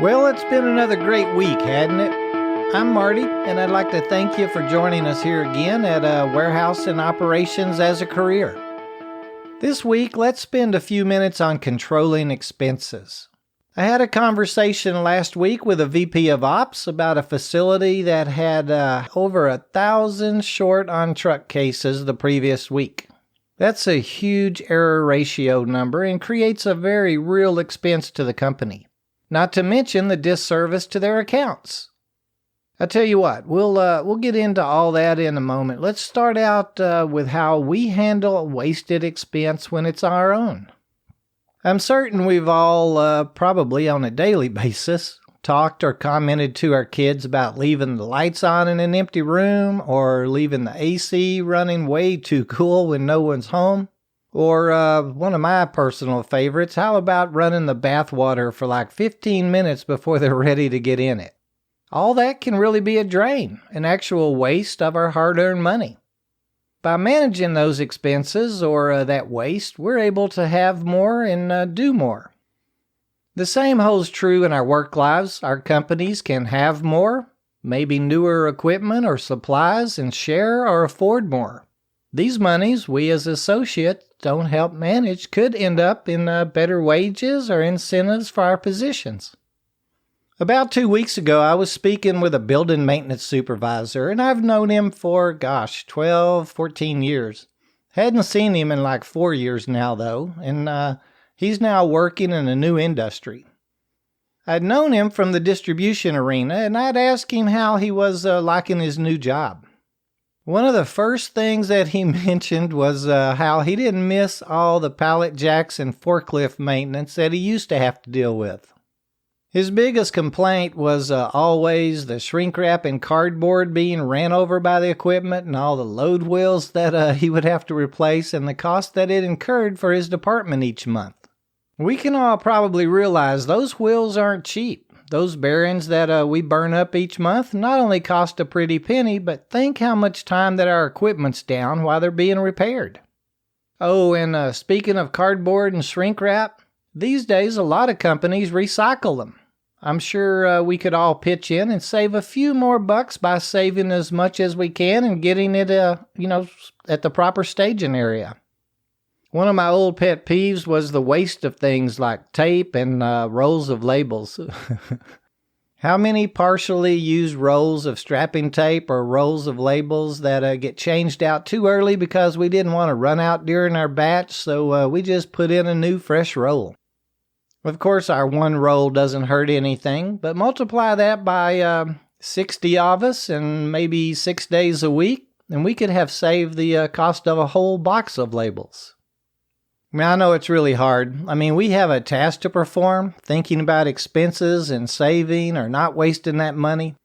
Well, it's been another great week, hadn't it? I'm Marty, and I'd like to thank you for joining us here again at Warehouse and Operations as a Career. This week, let's spend a few minutes on controlling expenses. I had a conversation last week with a VP of Ops about a facility that had over 1,000 short on truck cases the previous week. That's a huge error ratio number and creates a very real expense to the company. Not to mention the disservice to their accounts. I tell you what, we'll get into all that in a moment. Let's start out with how we handle wasted expense when it's our own. I'm certain we've all, probably on a daily basis, talked or commented to our kids about leaving the lights on in an empty room or leaving the AC running way too cool when no one's home. Or one of my personal favorites, how about running the bath water for like 15 minutes before they're ready to get in it? All that can really be a drain, an actual waste of our hard-earned money. By managing those expenses or that waste, we're able to have more and do more. The same holds true in our work lives. Our companies can have more, maybe newer equipment or supplies, and share or afford more. These monies we as associates don't help manage could end up in better wages or incentives for our positions. About 2 weeks ago, I was speaking with a building maintenance supervisor, and I've known him for, 12, 14 years. Hadn't seen him in like 4 years now, though, and he's now working in a new industry. I'd known him from the distribution arena, and I'd asked him how he was liking his new job. One of the first things that he mentioned was how he didn't miss all the pallet jacks and forklift maintenance that he used to have to deal with. His biggest complaint was always the shrink wrap and cardboard being ran over by the equipment and all the load wheels that he would have to replace and the cost that it incurred for his department each month. We can all probably realize those wheels aren't cheap. Those bearings that we burn up each month not only cost a pretty penny, but think how much time that our equipment's down while they're being repaired. Oh, and speaking of cardboard and shrink wrap, these days a lot of companies recycle them. I'm sure we could all pitch in and save a few more bucks by saving as much as we can and getting it, at the proper staging area. One of my old pet peeves was the waste of things like tape and rolls of labels. How many partially used rolls of strapping tape or rolls of labels that get changed out too early because we didn't want to run out during our batch, so we just put in a new fresh roll. Of course, our one roll doesn't hurt anything, but multiply that by 60 of us and maybe 6 days a week, and we could have saved the cost of a whole box of labels. I know it's really hard. We have a task to perform, thinking about expenses and saving or not wasting that money.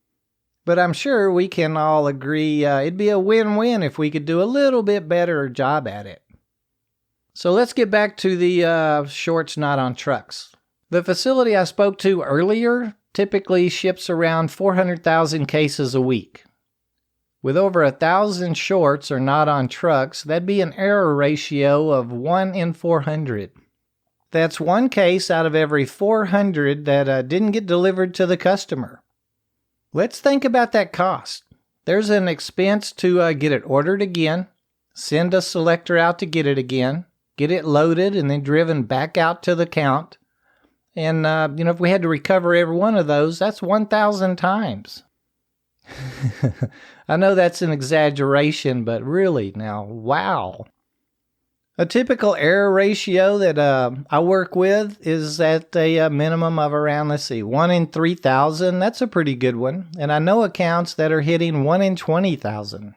But I'm sure we can all agree it'd be a win-win if we could do a little bit better job at it. So let's get back to the shorts not on trucks. The facility I spoke to earlier typically ships around 400,000 cases a week. With over 1,000 shorts or not on trucks, that'd be an error ratio of 1 in 400. That's one case out of every 400 that didn't get delivered to the customer. Let's think about that cost. There's an expense to get it ordered again, send a selector out to get it again, get it loaded and then driven back out to the count. And, if we had to recover every one of those, that's 1,000 times. I know that's an exaggeration, but really now, wow. A typical error ratio that I work with is at a minimum of around, 1 in 3,000. That's a pretty good one. And I know accounts that are hitting 1 in 20,000.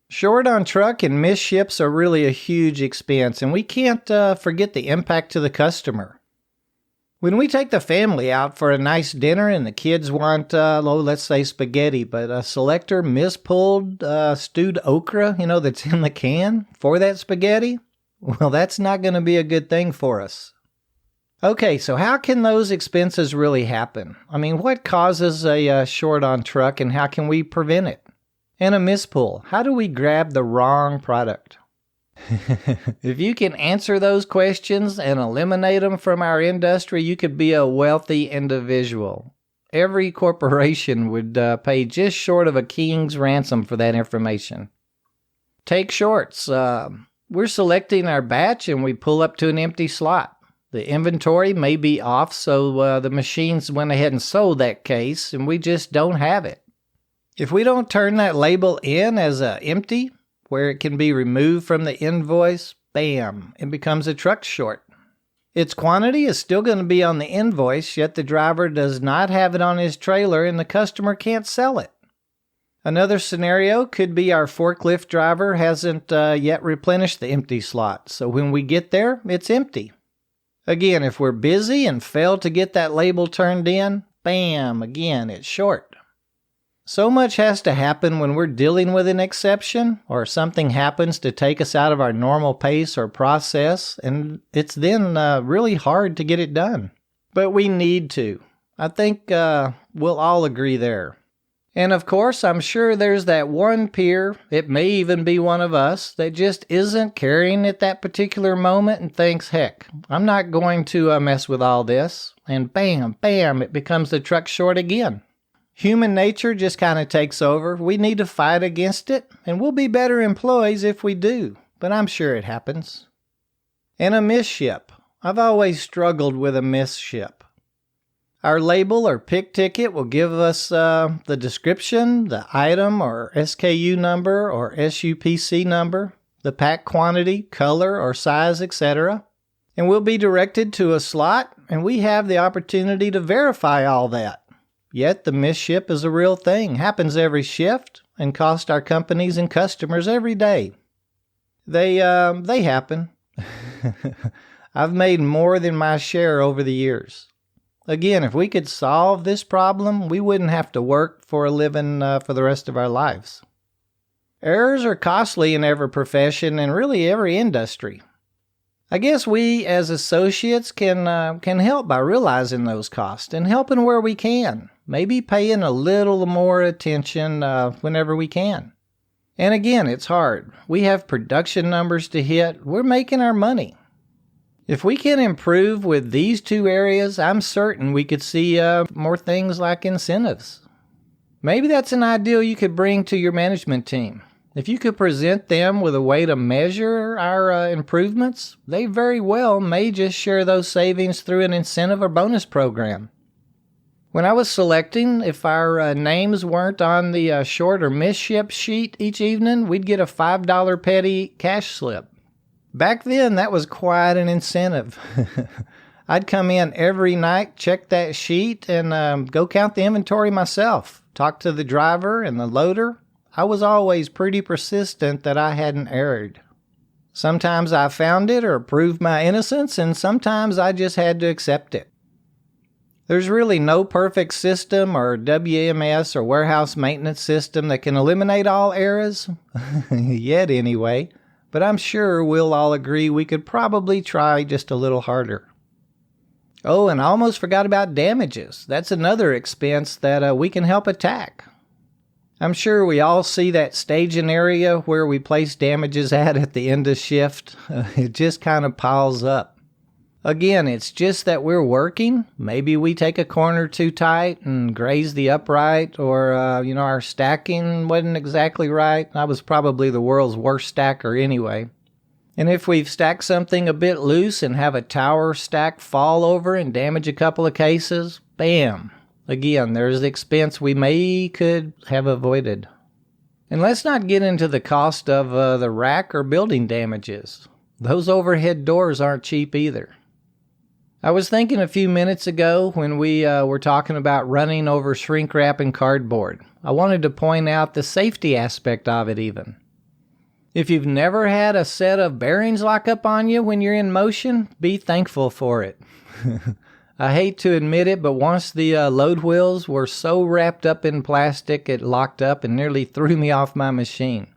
Short on truck and Misships are really a huge expense, and we can't forget the impact to the customer. When we take the family out for a nice dinner and the kids want, let's say spaghetti, but a selector mispulled stewed okra, that's in the can for that spaghetti, well, that's not going to be a good thing for us. Okay, so how can those expenses really happen? What causes a short on truck and how can we prevent it? And a mispull, how do we grab the wrong product? If you can answer those questions and eliminate them from our industry, you could be a wealthy individual. Every corporation would pay just short of a king's ransom for that information. Take shorts. We're selecting our batch and we pull up to an empty slot. The inventory may be off, so the machines went ahead and sold that case and we just don't have it. If we don't turn that label in as empty, where it can be removed from the invoice, bam, it becomes a truck short. Its quantity is still going to be on the invoice, yet the driver does not have it on his trailer and the customer can't sell it. Another scenario could be our forklift driver hasn't yet replenished the empty slot, so when we get there, it's empty. Again, if we're busy and fail to get that label turned in, bam, again, it's short. So much has to happen when we're dealing with an exception or something happens to take us out of our normal pace or process, and it's then really hard to get it done. But we need to. I think we'll all agree there. And of course, I'm sure there's that one peer, it may even be one of us, that just isn't carrying at that particular moment and thinks, heck, I'm not going to mess with all this. And bam, bam, it becomes the truck short again. Human nature just kind of takes over. We need to fight against it, and we'll be better employees if we do, but I'm sure it happens. And a misship. I've always struggled with a misship. Our label or pick ticket will give us the description, the item or SKU number or SUPC number, the pack quantity, color or size, etc. And we'll be directed to a slot, and we have the opportunity to verify all that. Yet the misship is a real thing, happens every shift, and costs our companies and customers every day. They happen. I've made more than my share over the years. Again, if we could solve this problem, we wouldn't have to work for a living for the rest of our lives. Errors are costly in every profession and really every industry. I guess we as associates can help by realizing those costs and helping where we can. Maybe paying a little more attention whenever we can. And again, it's hard. We have production numbers to hit. We're making our money. If we can improve with these two areas, I'm certain we could see more things like incentives. Maybe that's an ideal you could bring to your management team. If you could present them with a way to measure our improvements, they very well may just share those savings through an incentive or bonus program. When I was selecting, if our names weren't on the short or misship sheet each evening, we'd get a $5 petty cash slip. Back then, that was quite an incentive. I'd come in every night, check that sheet, and go count the inventory myself. Talk to the driver and the loader. I was always pretty persistent that I hadn't erred. Sometimes I found it or proved my innocence, and sometimes I just had to accept it. There's really no perfect system or WMS or warehouse maintenance system that can eliminate all errors, yet anyway, but I'm sure we'll all agree we could probably try just a little harder. Oh, and I almost forgot about damages. That's another expense that we can help attack. I'm sure we all see that staging area where we place damages at the end of shift. It just kind of piles up. Again, it's just that we're working. Maybe we take a corner too tight and graze the upright, or, our stacking wasn't exactly right. I was probably the world's worst stacker anyway. And if we've stacked something a bit loose and have a tower stack fall over and damage a couple of cases, bam. Again, there's the expense we could have avoided. And let's not get into the cost of the rack or building damages. Those overhead doors aren't cheap either. I was thinking a few minutes ago when we were talking about running over shrink wrap and cardboard. I wanted to point out the safety aspect of it even. If you've never had a set of bearings lock up on you when you're in motion, be thankful for it. I hate to admit it, but once the load wheels were so wrapped up in plastic, it locked up and nearly threw me off my machine.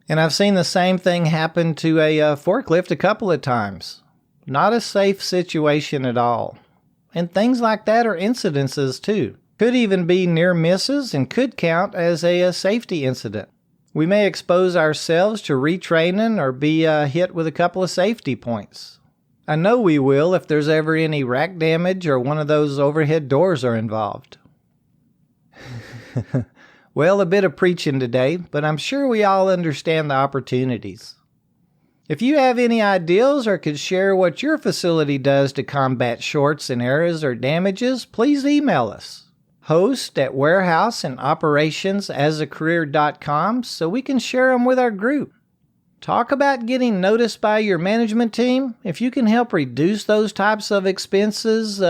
And I've seen the same thing happen to a forklift a couple of times. Not a safe situation at all. And things like that are incidences too. Could even be near misses and could count as a safety incident. We may expose ourselves to retraining or be hit with a couple of safety points. I know we will if there's ever any rack damage or one of those overhead doors are involved. Well, a bit of preaching today, but I'm sure we all understand the opportunities. If you have any ideas or could share what your facility does to combat shorts and errors or damages, please email us. host@warehouse-and-operations-as-a-career.com so we can share them with our group. Talk about getting noticed by your management team. If you can help reduce those types of expenses,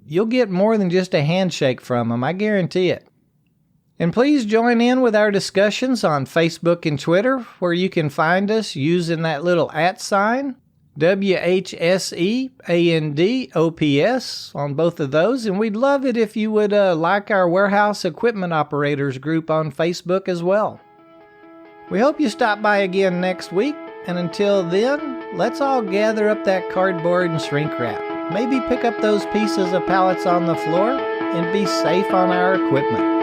you'll get more than just a handshake from them, I guarantee it. And please join in with our discussions on Facebook and Twitter, where you can find us using that little @ WHSEANDOPS on both of those. And we'd love it if you would like our Warehouse Equipment Operators group on Facebook as well. We hope you stop by again next week. And until then, let's all gather up that cardboard and shrink wrap. Maybe pick up those pieces of pallets on the floor and be safe on our equipment.